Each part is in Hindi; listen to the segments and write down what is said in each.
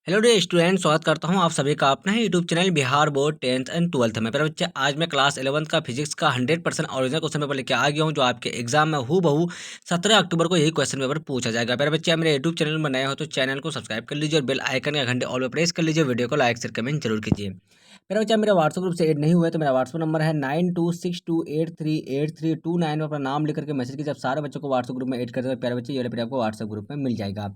हेलो डे स्टूडेंट, स्वागत करता हूं आप सभी का अपना ही YouTube channel Bihar board 10th and 12th में। मेरे बच्चे, आज मैं क्लास 11th का फिजिक्स का 100% ओरिजिनल क्वेश्चन पेपर लेके आ गया हूं, जो आपके एग्जाम में हूबहू 17 अक्टूबर को यही क्वेश्चन पेपर पूछा जाएगा। मेरे बच्चे, मेरे यूट्यूब चैनल में नए हो तो चैनल को सब्सक्राइब कर लीजिए और बेल आइकन का घंटे ऑल पर प्रेस कर लीजिए। वीडियो को लाइक शेयर कमेंट जरूर कीजिए। मेरा बच्चा, मेरा व्हाट्सएप ग्रुप से ऐड नहीं हुआ है तो मेरा व्हाट्सएप नंबर है 9262838329 में अपना नाम लिख करके मैसेज कीजिए। आप सारे बच्चों को व्हाट्सएप ग्रुप में ऐड कर दें प्यारे बच्चे, ये आपको व्हाट्सएप ग्रुप में मिल जाएगा।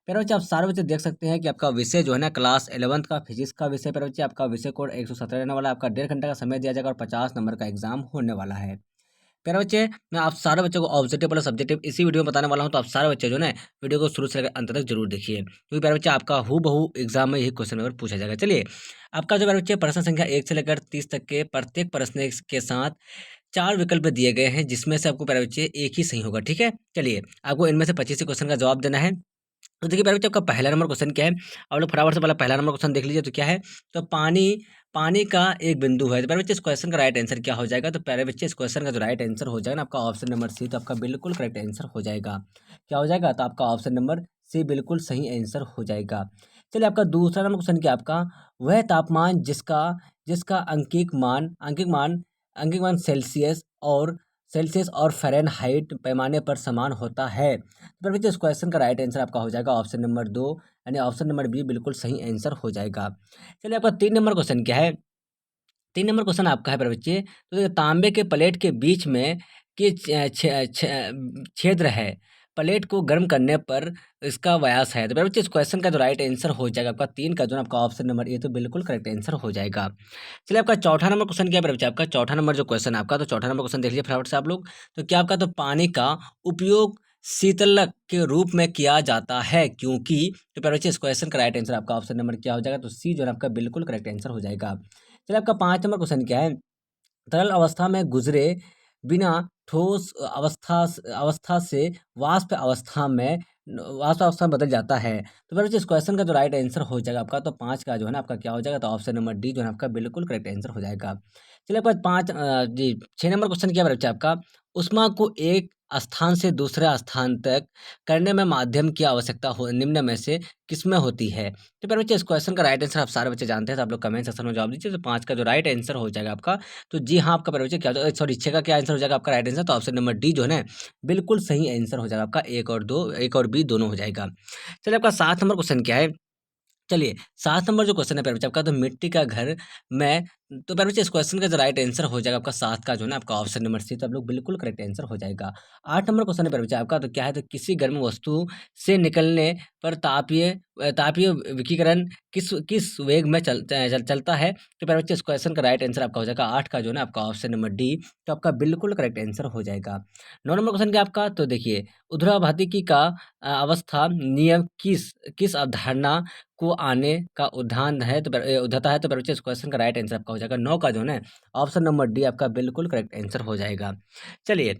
प्यारे बच्चे, आप सारे बच्चे देख सकते हैं कि आपका विषय जो है ना, क्लास 11th का फिजिक्स का विषय। प्यारे बच्चे, आपका विषय कोड 117 रहने वाला है। आपका 1.5 घंटे का समय दिया जाएगा और 50 नंबर का एग्जाम होने वाला है। प्यारे बच्चे, मैं आप सारे बच्चों को ऑब्जेक्टिव प्लस सब्जेक्टिव इसी वीडियो में बताने वाला हूं, तो आप सारे बच्चे जो है ना वीडियो को शुरू से लेकर अंत तक जरूर देखिए, क्योंकि प्यारे बच्चे आपका हूबहू एग्जाम में यही क्वेश्चन पेपर पूछा जाएगा। चलिए, आपका जो प्यारे बच्चे प्रश्न संख्या 1 से लेकर 30 तक के प्रत्येक प्रश्न के साथ 4 विकल्प दिए गए हैं, जिसमें से आपको प्यारे बच्चे एक ही सही होगा। ठीक है, चलिए, आपको इनमें से 25 क्वेश्चन का जवाब देना है। तो देखिए प्यारे बच्चे, आपका पहला नंबर क्वेश्चन क्या है। आप लोग फटाफट से पहला नंबर क्वेश्चन देख लीजिए। तो क्या है, तो पानी पानी का एक बिंदु है। तो प्यारे बच्चे, इस क्वेश्चन का राइट आंसर क्या हो जाएगा। तो प्यारे बच्चे, इस क्वेश्चन का जो राइट आंसर हो जाएगा ना, आपका ऑप्शन नंबर सी, तो आपका बिल्कुल करेक्ट आंसर हो जाएगा। क्या हो जाएगा, तो आपका ऑप्शन नंबर सी बिल्कुल सही आंसर हो जाएगा। चलिए, आपका दूसरा नंबर क्वेश्चन क्या है। आपका वह तापमान जिसका जिसका अंकिक मान सेल्सियस और फ़ारेनहाइट पैमाने पर समान होता है। तो बच्चे, इस क्वेश्चन का राइट आंसर आपका हो जाएगा ऑप्शन नंबर 2, यानी ऑप्शन नंबर बी बिल्कुल सही आंसर हो जाएगा। चलिए, आपका 3 नंबर क्वेश्चन क्या है। 3 नंबर क्वेश्चन आपका है मेरे बच्चे, तो देखिए, तांबे के प्लेट के बीच में के छिद्र है। प्लेट को गर्म करने पर इसका व्यास है। तो मेरे बच्चे, इस क्वेश्चन का जो राइट आंसर हो जाएगा आपका 3 का जो है आपका ऑप्शन नंबर ए, तो बिल्कुल करेक्ट आंसर हो जाएगा। चलिए, आपका चौथा नंबर क्वेश्चन क्या है मेरे बच्चे। आपका चौथा नंबर जो क्वेश्चन है आपका, तो चौथा नंबर क्वेश्चन देख लीजिए फटाफट से आप लोग। तो क्या आपका, तो पानी का उपयोग शीतलक के रूप में किया जाता है, क्योंकि। तो मेरे बच्चे, इस क्वेश्चन का राइट आंसर आपका ऑप्शन नंबर क्या हो जाएगा, तो सी जो है आपका बिल्कुल करेक्ट आंसर हो जाएगा। चलिए, आपका 5 नंबर क्वेश्चन क्या है। तरल अवस्था में गुजरे बिना ठोस अवस्था से वाष्प अवस्था में बदल जाता है। तो फिर इस क्वेश्चन का जो राइट आंसर हो जाएगा आपका, तो 5 का जो है ना आपका क्या हो जाएगा, तो ऑप्शन नंबर डी जो है आपका बिल्कुल करेक्ट आंसर हो जाएगा। चलिए, आपका 6 नंबर क्वेश्चन क्या है बच्चा आपका। उष्मा को एक स्थान से दूसरे स्थान तक करने में माध्यम की आवश्यकता हो निम्न में से किसमें होती है। तो फिर बच्चे, इस क्वेश्चन का राइट आंसर आप सारे बच्चे जानते हैं, तो आप लोग कमेंट सेक्शन में जवाब दीजिए। तो 5 का जो राइट आंसर हो जाएगा आपका, तो जी हाँ, आपका बच्चे क्या सॉरी 6 का क्या आंसर हो जाएगा आपका राइट आंसर, तो ऑप्शन नंबर डी जो है ना बिल्कुल सही आंसर हो जाएगा आपका। एक और बी दोनों हो जाएगा। चलिए, आपका 7 नंबर क्वेश्चन क्या है। चलिए, 7 नंबर जो क्वेश्चन है प्यारे बच्चे आपका, तो मिट्टी का घर में। तो प्यारे बच्चे, इस क्वेश्चन का जो राइट आंसर हो जाएगा आपका 7 का जो है ना आपका ऑप्शन नंबर सी, तो आप लोग बिल्कुल करेक्ट आंसर हो जाएगा। 8 नंबर क्वेश्चन है प्यारे बच्चे आपका, तो क्या है, तो किसी गर्म वस्तु से निकलने पर तापीय विकिरण किस किस वेग में चलता है। तो प्यारे बच्चे, इस क्वेश्चन का राइट आंसर आपका हो जाएगा 8 का जो है ना आपका ऑप्शन नंबर डी, तो आपका बिल्कुल करेक्ट आंसर हो जाएगा। 9 नंबर क्वेश्चन क्या आपका, तो देखिए, ऊर्ध्वाधर का अवस्था नियम किस किस अवधारणा को आने का उद्यान है, तो उद्धता है। तो बच्चे, इस क्वेश्चन का राइट आंसर आपका हो जाएगा 9 का जो है ना ऑप्शन नंबर डी आपका बिल्कुल करेक्ट आंसर हो जाएगा। चलिए,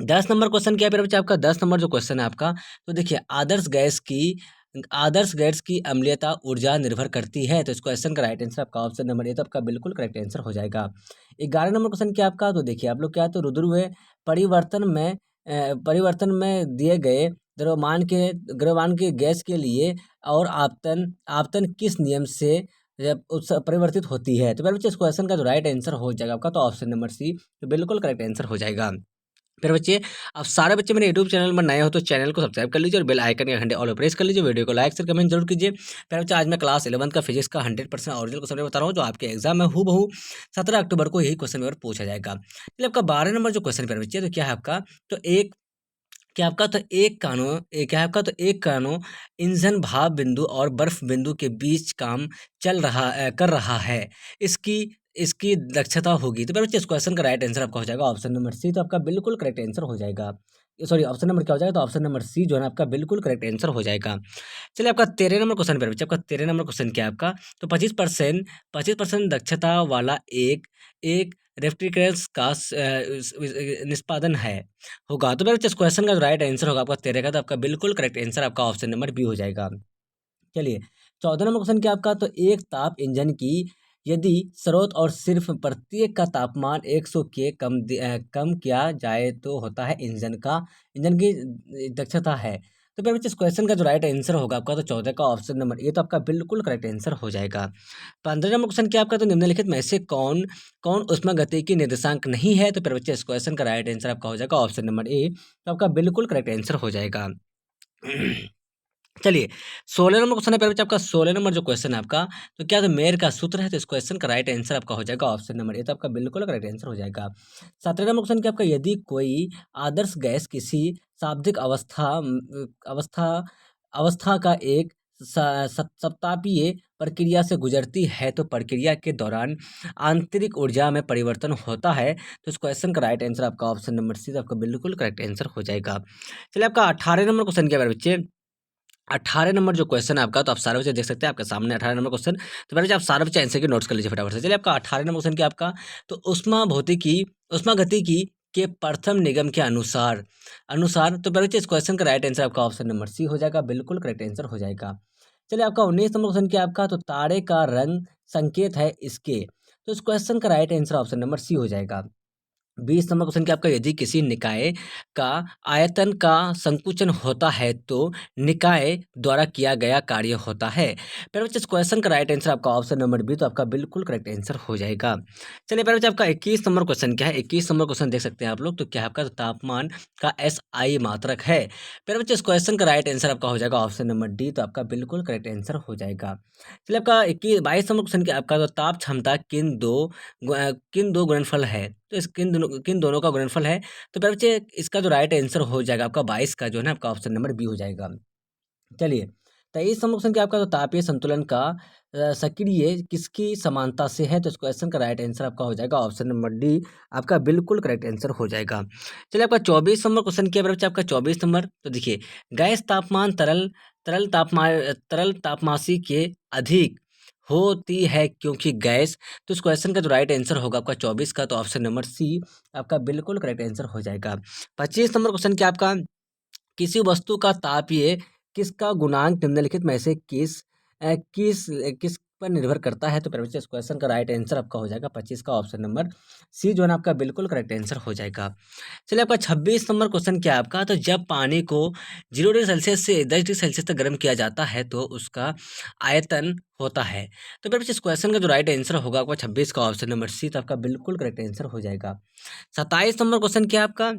10 नंबर क्वेश्चन क्या है मेरे बच्चे आपका। 10 नंबर जो क्वेश्चन है आपका, तो देखिए, आदर्श गैस की अम्लीयता ऊर्जा निर्भर करती है। तो इस क्वेश्चन का राइट आंसर आपका ऑप्शन नंबर ए, तो आपका बिल्कुल करेक्ट आंसर हो जाएगा। 11 नंबर क्वेश्चन क्या आपका, तो देखिए, आप लोग क्या है, तो रुधिर परिवर्तन में दिए गए द्रव्यमान के गैस के लिए और आपतन आपतन किस नियम से जब परिवर्तित होती है। तो मेरे बच्चे, इस क्वेश्चन का जो राइट आंसर हो जाएगा आपका, तो ऑप्शन नंबर सी, तो बिल्कुल करेक्ट आंसर हो जाएगा। फिर बच्चे, अब सारे बच्चे मेरे यूट्यूब चैनल में नए हो तो चैनल को सब्सक्राइब कर लीजिए और बेल आइकन के घंटे ऑल पर प्रेस कर लीजिए। वीडियो को लाइक शेयर कमेंट जरूर कीजिए। फिर बच्चे, आज मैं क्लास 11th का फिजिक्स का 100% ओरिजिनल क्वेश्चन बता रहा हूँ, जो आपके एग्जाम में हूबहू 17 अक्टूबर को यही क्वेश्चन पेपर पूछा जाएगा। चलिए, आपका 12 नंबर जो क्वेश्चन पेपर बच्चे, तो क्या है आपका, तो एक क्या आपका, तो एक कानो क्या है आपका, तो एक कानो ईंधन भाप बिंदु और बर्फ बिंदु के बीच काम कर रहा है। इसकी इसकी दक्षता होगी। तो बच्चे, इस क्वेश्चन का राइट आंसर आपका हो जाएगा ऑप्शन नंबर सी, तो आपका बिल्कुल करेक्ट आंसर हो जाएगा। सॉरी, ऑप्शन नंबर क्या हो जाएगा, तो ऑप्शन नंबर सी जो है ना आपका बिल्कुल करेक्ट आंसर हो जाएगा। चलिए, आपका 13 नंबर क्वेश्चन पर बच्चे, आपका 13 नंबर क्वेश्चन क्या है आपका, तो 25% दक्षता वाला एक एक रेफ्रिजरेटर का निष्पादन है होगा। तो मेरे बच्चे, इस क्वेश्चन का जो राइट आंसर होगा आपका 13 का, तो आपका बिल्कुल करेक्ट आंसर आपका ऑप्शन नंबर बी हो जाएगा। चलिए, 14 नंबर क्वेश्चन क्या आपका, तो एक ताप इंजन की यदि स्रोत और सिर्फ प्रत्येक का तापमान 100 के कम किया जाए तो होता है इंजन की दक्षता है। तो फिर बच्चे इस क्वेश्चन का जो राइट आंसर होगा आपका तो 14 का ऑप्शन नंबर ए तो आपका बिल्कुल करेक्ट आंसर हो जाएगा। 15 नंबर क्वेश्चन क्या आपका तो निम्नलिखित में से कौन कौन ऊष्मागतिकी निर्देशांक नहीं है? तो फिर बच्चे इस क्वेश्चन का राइट आंसर आपका हो जाएगा ऑप्शन नंबर ए तो आपका बिल्कुल करेक्ट आंसर हो जाएगा। चलिए 16 नंबर क्वेश्चन है फिर बच्चे आपका 16 नंबर जो क्वेश्चन है आपका तो क्या तो मेयर का सूत्र है? तो इस क्वेश्चन का राइट आंसर आपका हो जाएगा ऑप्शन नंबर ए तो आपका बिल्कुल करेक्ट आंसर हो जाएगा। 17 नंबर क्वेश्चन क्या आपका यदि कोई आदर्श गैस किसी शाब्दिक अवस्था अवस्था का एक सप्तापीय प्रक्रिया से गुजरती है तो प्रक्रिया के दौरान आंतरिक ऊर्जा में परिवर्तन होता है। तो इस क्वेश्चन का राइट आंसर आपका ऑप्शन नंबर सी आपका बिल्कुल करेक्ट आंसर हो जाएगा। चलिए आपका 18 नंबर क्वेश्चन क्या है बच्चे 18 नंबर जो क्वेश्चन है आपका तो आप सारे बच्चे देख सकते हैं आपके सामने 18 नंबर क्वेश्चन तो पहले आप सारे बच्चे आंसर की नोट्स कर लीजिए फटाफट से। चलिए आपका 18 नंबर क्वेश्चन क्या आपका तो उष्मा गतिकी के प्रथम निगम के अनुसार अनुसार तो पहले बच्चे इस क्वेश्चन का राइट आंसर आपका ऑप्शन नंबर सी हो जाएगा बिल्कुल करेक्ट आंसर हो जाएगा। चलिए आपका 19 नंबर क्वेश्चन क्या आपका तो तारे का रंग संकेत है इसके तो इस क्वेश्चन का right answer option number C हो जाएगा। 20 नंबर क्वेश्चन क्या आपका यदि किसी निकाय का आयतन का संकुचन होता है तो निकाय द्वारा किया गया कार्य होता है। फिर बच्चे इस क्वेश्चन का राइट आंसर आपका ऑप्शन नंबर बी तो आपका बिल्कुल करेक्ट आंसर हो जाएगा। चलिए फिर बच्चे आपका 21 नंबर क्वेश्चन क्या है 21 नंबर क्वेश्चन देख सकते हैं आप लोग तो क्या आपका तो तापमान का SI मात्रक है। फिर बच्चे इस क्वेश्चन का राइट आंसर आपका हो जाएगा ऑप्शन नंबर डी तो आपका बिल्कुल करेक्ट आंसर हो जाएगा। चलिए आपका 22 नंबर क्वेश्चन क्या आपका तो ताप क्षमता किन दो गुणनफल है तो इस किन दोनों का गुणनफल है। तो फिर बच्चे इसका जो राइट आंसर हो जाएगा आपका 22 का जो है ना आपका ऑप्शन नंबर बी हो जाएगा। चलिए 23 नंबर क्वेश्चन क्या आपका तो तापीय संतुलन का सक्रिय किसकी समानता से है? तो इस क्वेश्चन का राइट आंसर आपका हो जाएगा ऑप्शन नंबर डी आपका बिल्कुल करेक्ट आंसर हो जाएगा। चलिए आपका 24 नंबर क्वेश्चन क्या है बच्चे आपका 24 नंबर तो देखिए गैस तापमान तरल तापमासी के अधिक होती है क्योंकि गैस तो इस क्वेश्चन का जो राइट आंसर होगा आपका 24 का तो ऑप्शन नंबर सी आपका बिल्कुल करेक्ट आंसर हो जाएगा। 25 नंबर क्वेश्चन क्या आपका किसी वस्तु का तापीय किसका गुणांक निम्नलिखित में से किस पर निर्भर करता है? तो फिर बच्चे इस क्वेश्चन का राइट आंसर आपका हो जाएगा 25 का ऑप्शन नंबर सी जो है ना आपका बिल्कुल करेक्ट आंसर हो जाएगा। चलिए आपका 26 नंबर क्वेश्चन क्या है आपका तो जब पानी को 0 डिग्री सेल्सियस से 10 डिग्री सेल्सियस तक गर्म किया जाता है तो उसका आयतन होता है। तो फिर बच्चे इस क्वेश्चन का जो राइट आंसर होगा आपका 26 का ऑप्शन नंबर सी तो आपका बिल्कुल करेक्ट आंसर हो जाएगा। 27 नंबर क्वेश्चन क्या है आपका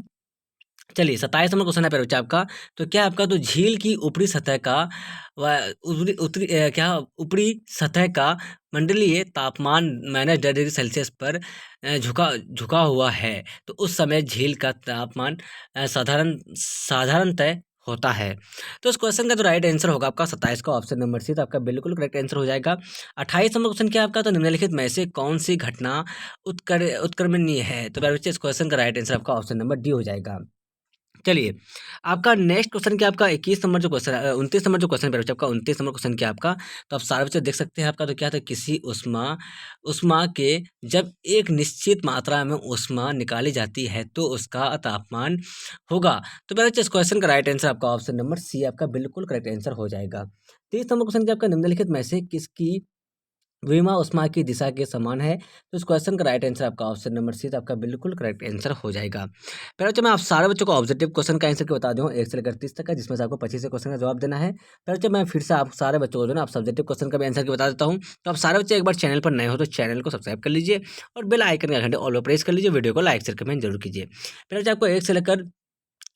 चलिए 27 नंबर क्वेश्चन है फिर बच्चा आपका तो क्या आपका तो झील की ऊपरी सतह का क्या ऊपरी सतह का मंडलीय तापमान -10 डिग्री सेल्सियस पर झुका झुका हुआ है तो उस समय झील का तापमान साधारणतः होता है। तो इस क्वेश्चन का जो राइट आंसर होगा आपका 27 का ऑप्शन नंबर सी तो आपका बिल्कुल करेक्ट आंसर हो जाएगा। 28 नंबर क्वेश्चन क्या आपका तो निम्नलिखित में से कौन सी घटना उत्क्रमणीय है? तो बच्चे इस क्वेश्चन का राइट आंसर आपका ऑप्शन नंबर डी हो जाएगा। चलिए आपका नेक्स्ट क्वेश्चन क्या आपका 21 नंबर जो क्वेश्चन 29 नंबर जो क्वेश्चन है आपका 29 नंबर क्वेश्चन क्या आपका तो आप सारे बच्चे देख सकते हैं आपका तो क्या था किसी उष्मा उष्मा के जब एक निश्चित मात्रा में उष्मा निकाली जाती है तो उसका तापमान होगा। तो मेरे बच्चे इस क्वेश्चन का राइट आंसर आपका ऑप्शन नंबर सी आपका बिल्कुल करेक्ट आंसर हो जाएगा। 30 नंबर क्वेश्चन क्या आपका निम्नलिखित में से किसकी विमा उष्मा की दिशा के समान है? तो इस क्वेश्चन का राइट आंसर आपका ऑप्शन नंबर सी तो आपका बिल्कुल करेक्ट आंसर हो जाएगा। पहले बच्चों मैं आप सारे बच्चों को ऑब्जेक्टिव क्वेश्चन का आंसर के बता दूँ 1 से लेकर 30 तक का जिसमें से आपको 25 क्वेश्चन का जवाब देना है। पहले बच्चों मैं फिर से आप सारे बच्चों को जो ना आप सब्जेक्टिव क्वेश्चन का भी आंसर के बता देता हूँ। तो आप सारे बच्चे एक बार चैनल पर नए हो तो चैनल को सब्सक्राइब कर लीजिए और बेल आइकन का घंटे ऑल पर प्रेस कर लीजिए। वीडियो को लाइक शेयर कमेंट जरूर कीजिए। पहले बच्चे आपको 1 से लेकर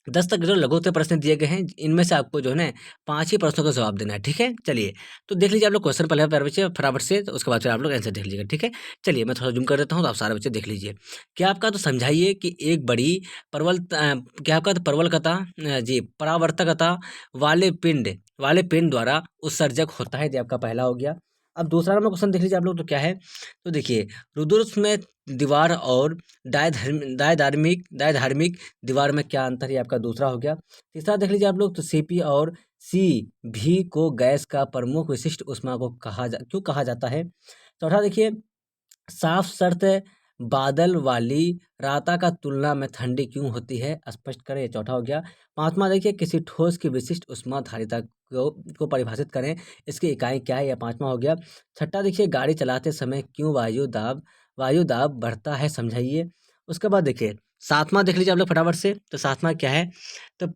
10 तक जो लघु उत्तर प्रश्न दिए गए हैं इनमें से आपको जो है ना 5 ही प्रश्नों का जवाब देना है। ठीक है चलिए तो देख लीजिए आप लोग क्वेश्चन पहले प्यारे बच्चे फटाफट से तो उसके बाद फिर आप लोग आंसर देख लीजिएगा। ठीक है चलिए मैं थोड़ा जूम कर देता हूँ तो आप सारे बच्चे देख लीजिए। क्या आपका तो समझाइए कि एक बड़ी क्या आपका तो परवलकता जी परावर्तकता वाले पिंड द्वारा उत्सर्जक होता है। ये आपका पहला हो गया। अब दूसरा नंबर क्वेश्चन देख लीजिए आप लोग तो क्या है तो देखिए रुद्रस में दीवार और डायधार्मिक दीवार में क्या अंतर है? आपका दूसरा हो गया। तीसरा देख लीजिए आप लोग तो सीपी और सी भी को गैस का प्रमुख विशिष्ट ऊष्मा को क्यों कहा जाता है? चौथा देखिए साफ शर्त बादल वाली राता का तुलना में ठंडी क्यों होती है? स्पष्ट करें। ये चौथा हो गया। पांचवा देखिए किसी ठोस की विशिष्ट ऊष्मा धारिता को परिभाषित करें इसकी इकाई क्या है? यह पांचवा हो गया। छठा देखिए गाड़ी चलाते समय क्यों वायु दाब बढ़ता है समझाइए। उसके बाद देखिए सातवां देख लीजिए आप लोग फटाफट से तो सातवां क्या है तो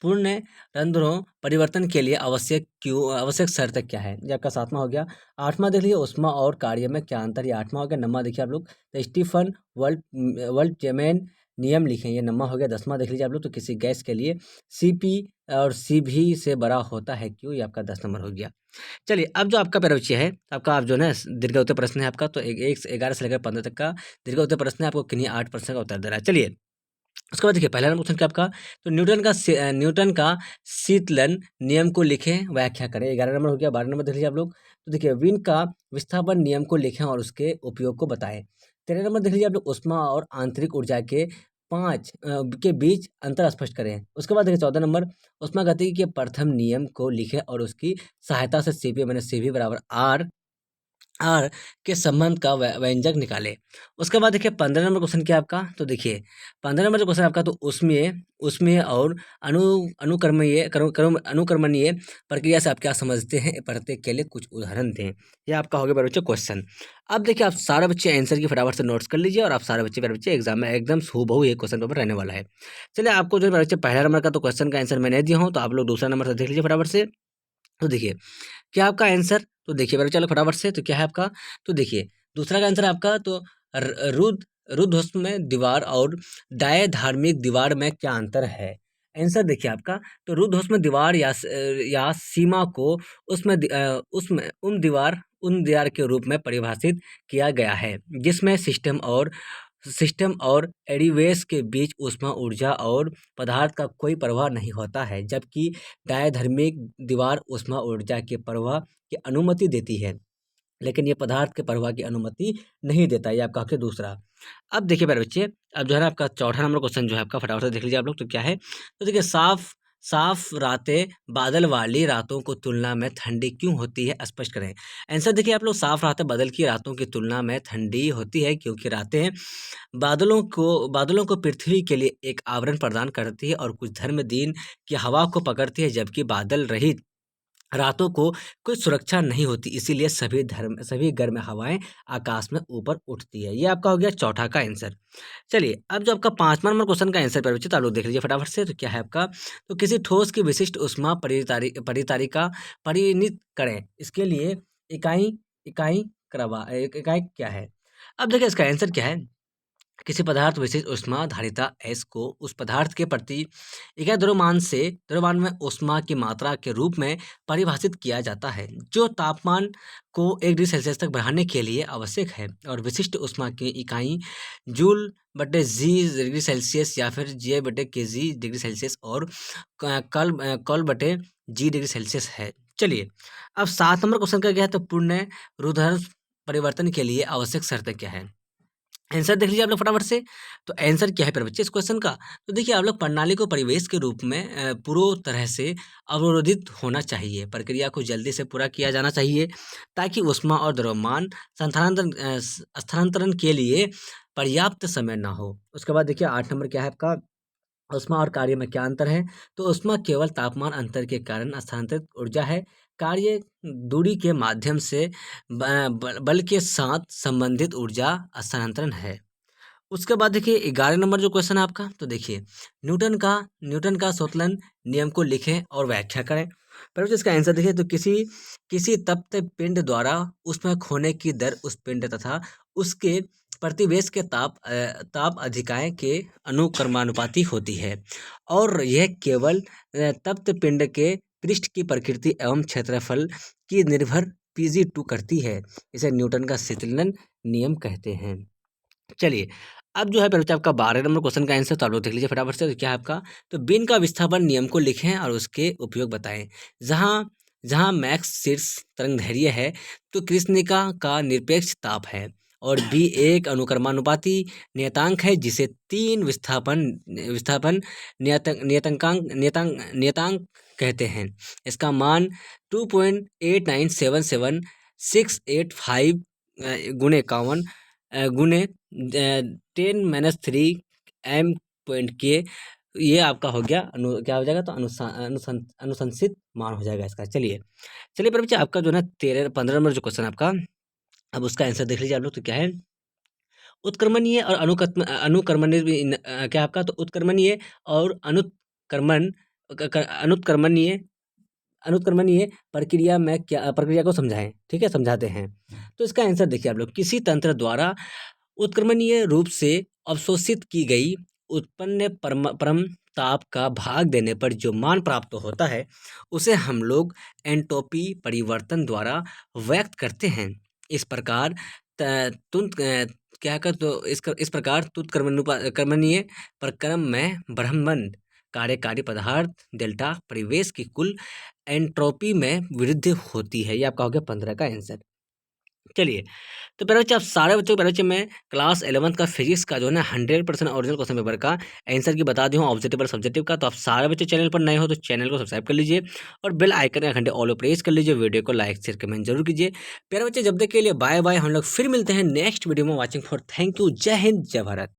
पूर्ण रंध्रों परिवर्तन के लिए आवश्यक शर्त क्या है? ये आपका 7वां हो गया। 8वां देख लीजिए, ऊष्मा और कार्य में क्या अंतर? ये 8वां हो गया। 9वां देखिए आप लोग, तो स्टीफन वोल्टजेमैन नियम लिखें, ये 9वां हो गया। 10वां देख लीजिए आप लोग, तो किसी गैस के लिए Cp और Cv से बड़ा होता है क्यों? ये आपका 10 नंबर हो गया। चलिए, अब जो आपका प्यारा बच्चे है, आपका आप जो है ना दीर्घ उत्तर प्रश्न है आपका, तो 1 से 11 से लेकर 15 तक का दीर्घ उत्तर प्रश्न है, आपको किन्हीं 8 प्रश्न का उत्तर दे रहा है। चलिए, उसके बाद देखिए पहला नंबर क्वेश्चन क्या आपका, तो न्यूटन का शीतलन नियम को लिखें, व्याख्या करें। 11 नंबर हो गया। 12 नंबर देख लीजिए आप लोग, तो देखिए विन का विस्थापन नियम को लिखें और उसके उपयोग को बताएं। 13 नंबर देख लीजिए आप लोग, ऊष्मा और आंतरिक ऊर्जा के 5 के बीच अंतर स्पष्ट करें। उसके बाद देखिए 14 नंबर, ऊष्मागतिकी के प्रथम नियम को लिखें और उसकी सहायता से सीपी मैंने सीवी बराबर आर आर के संबंध का व्यंजक निकाले। उसके बाद देखिए 15 नंबर क्वेश्चन क्या है आपका, तो देखिए 15 नंबर जो क्वेश्चन आपका, तो उसमें उसमें और अनु अनुकर्मणीय अनुकर्मणीय प्रक्रिया से आप क्या समझते हैं, प्रत्येक के लिए कुछ उदाहरण दें। ये आपका हो गया मेरे बच्चे क्वेश्चन। अब देखिए आप सारे बच्चे आंसर की फटाफट से नोट्स कर लीजिए, और आप सारे बच्चे मेरे बच्चे एग्जाम में एकदम हूबहू ये क्वेश्चन पेपर रहने वाला है। चलिए, आपको जो मेरे बच्चे पहला नंबर का तो क्वेश्चन का आंसर मैंने दिया हूँ, तो आप लोग दूसरा नंबर से देख लीजिए फटाफट से। तो देखिए क्या आपका आंसर, तो देखिए मेरे चलो फटाफट से, तो क्या है आपका, तो देखिए दूसरा का आंसर आपका, तो रुद्र रुद्धोष्म में दीवार और डाय धार्मिक दीवार में क्या अंतर है? आंसर देखिए आपका, तो रुद्धोष्म दीवार या सीमा को उसमें उन दीवार के रूप में परिभाषित किया गया है जिसमें सिस्टम और एडिवेस के बीच ऊष्मा ऊर्जा और पदार्थ का कोई प्रवाह नहीं होता है, जबकि डायधर्मिक दीवार ऊष्मा ऊर्जा के प्रवाह की अनुमति देती है, लेकिन ये पदार्थ के प्रवाह की अनुमति नहीं देता। ये आपका हक है दूसरा। अब देखिए मेरे बच्चे, अब जो है ना आपका चौथा नंबर क्वेश्चन जो है आपका, फटाफट से देख लीजिए आप लोग, तो क्या है, तो देखिए साफ साफ रातें बादल वाली रातों को तुलना में ठंडी क्यों होती है, स्पष्ट करें। आंसर देखिए आप लोग, साफ रातें बादल की रातों की तुलना में ठंडी होती है क्योंकि रातें बादलों को पृथ्वी के लिए एक आवरण प्रदान करती है और कुछ धर्म दिन की हवा को पकड़ती है, जबकि बादल रहित रातों को कोई सुरक्षा नहीं होती, इसीलिए सभी गर्म हवाएं आकाश में ऊपर उठती है। ये आपका हो गया चौथा का आंसर। चलिए, अब जो आपका 5वां नंबर क्वेश्चन का आंसर पर बच्चे, तो आप लोग देख लीजिए फटाफट से, तो क्या है आपका, तो किसी ठोस की विशिष्ट ऊष्मा परितारिका परिणित करें, इसके लिए इकाई इकाई क्या है? अब देखिए इसका आंसर क्या है, किसी पदार्थ विशेष ऊष्मा धारिता S को उस पदार्थ के प्रति इकाई द्रव्यमान में ऊष्मा की मात्रा के रूप में परिभाषित किया जाता है, जो तापमान को 1 डिग्री सेल्सियस तक बढ़ाने के लिए आवश्यक है, और विशिष्ट ऊष्मा की इकाई जूल बटे जी डिग्री सेल्सियस या फिर जी बटे के जी डिग्री सेल्सियस और कल बटे जी डिग्री सेल्सियस है। चलिए, अब 7 नंबर क्वेश्चन का क्या है, तो पूर्ण रुधिर परिवर्तन के लिए आवश्यक शर्तें क्या है? आंसर देख लीजिए आप लोग फटाफट से। तो आंसर क्या है फिर बच्चे इस क्वेश्चन का, तो देखिए आप लोग, प्रणाली को परिवेश के रूप में पूरी तरह से अवरोधित होना चाहिए, प्रक्रिया को जल्दी से पूरा किया जाना चाहिए ताकि ऊष्मा और द्रव्यमान स्थानांतरण के लिए पर्याप्त समय ना हो। उसके बाद देखिए 8 नंबर क्या है आपका, ऊष्मा और कार्य में क्या अंतर है? तो ऊष्मा केवल तापमान अंतर के कारण स्थानांतरित ऊर्जा है। कार्य दूरी के माध्यम से बल के साथ संबंधित ऊर्जा स्थानांतरण है। उसके बाद देखिए 11 नंबर जो क्वेश्चन है आपका, तो देखिए न्यूटन का स्वतंत्र नियम को लिखें और व्याख्या करें। पर इसका आंसर देखिए, तो किसी तप्त पिंड द्वारा उसमें खोने की दर उस पिंड तथा उसके प्रतिवेश के ताप अधिकाय के अनुक्रमानुपाती होती है, और यह केवल तप्त पिंड के पृष्ठ की प्रकृति एवं क्षेत्रफल की निर्भर पीजी2 करती है। इसे न्यूटन का शीतलन नियम कहते हैं। चलिए, अब जो है पहले आपका 12 नंबर क्वेश्चन का आंसर, तो आप लोग देख लीजिए फटाफट से, तो क्या है आपका, तो बीन का विस्थापन नियम को लिखें और उसके उपयोग बताएं। जहां जहां मैक्स शीर्ष तरंगदैर्घ्य है, तो कृष्णिका का निरपेक्ष ताप है, और बी एक अनुक्रमानुपाती नियतांक है जिसे 3 विस्थापन विस्थापन नियतांक कहते हैं। इसका मान 2.8977685 गुणे 51 गुने 10 - 3 m.k, ये आपका हो गया क्या हो जाएगा, तो अनुशंसित मान हो जाएगा इसका। चलिए चलिए पर बच्चे, आपका जो ना 15 नंबर जो क्वेश्चन आपका, अब उसका आंसर देख लीजिए आप लोग, तो क्या है, उत्क्रमणीय और अनुकर्मणीय क्या आपका, तो उत्क्रमणीय और अनुत्क्रमण अनुत्क्रमणीय अनुत्क्रमणीय प्रक्रिया को समझाएं। ठीक है, समझाते हैं। तो इसका आंसर देखिए आप लोग, किसी तंत्र द्वारा उत्क्रमणीय रूप से अवशोषित की गई उत्पन्न परम ताप का भाग देने पर जो मान प्राप्त होता है उसे हम लोग एंट्रोपी परिवर्तन द्वारा व्यक्त करते हैं। इस प्रकार क्या कर तो इस प्रकार कर्मणीय प्रक्रम में ब्रह्मंड कार्यकारी पदार्थ डेल्टा परिवेश की कुल एंट्रोपी में वृद्धि होती है। ये आपका हो गया 15 का आंसर। चलिए, तो प्यारे बच्चे, आप सारे बच्चों को प्यारे बच्चे मैं क्लास 11th का फिजिक्स का जो है ना 100% ओरिजिनल क्वेश्चन पेपर का आंसर की बता दी हूँ, ऑब्जेक्टिव और सब्जेक्टिव का। तो आप सारे बच्चे चैनल पर नए हो तो चैनल को सब्सक्राइब कर लीजिए और बेल आइकन का घंटे ऑल प्रेस कर लीजिए। वीडियो को लाइक शेयर कमेंट जरूर कीजिए। प्यारे बच्चे, जब तक के लिए बाय बाय। हम लोग फिर मिलते हैं नेक्स्ट वीडियो में। Watching for thank you. जय हिंद, जय भारत।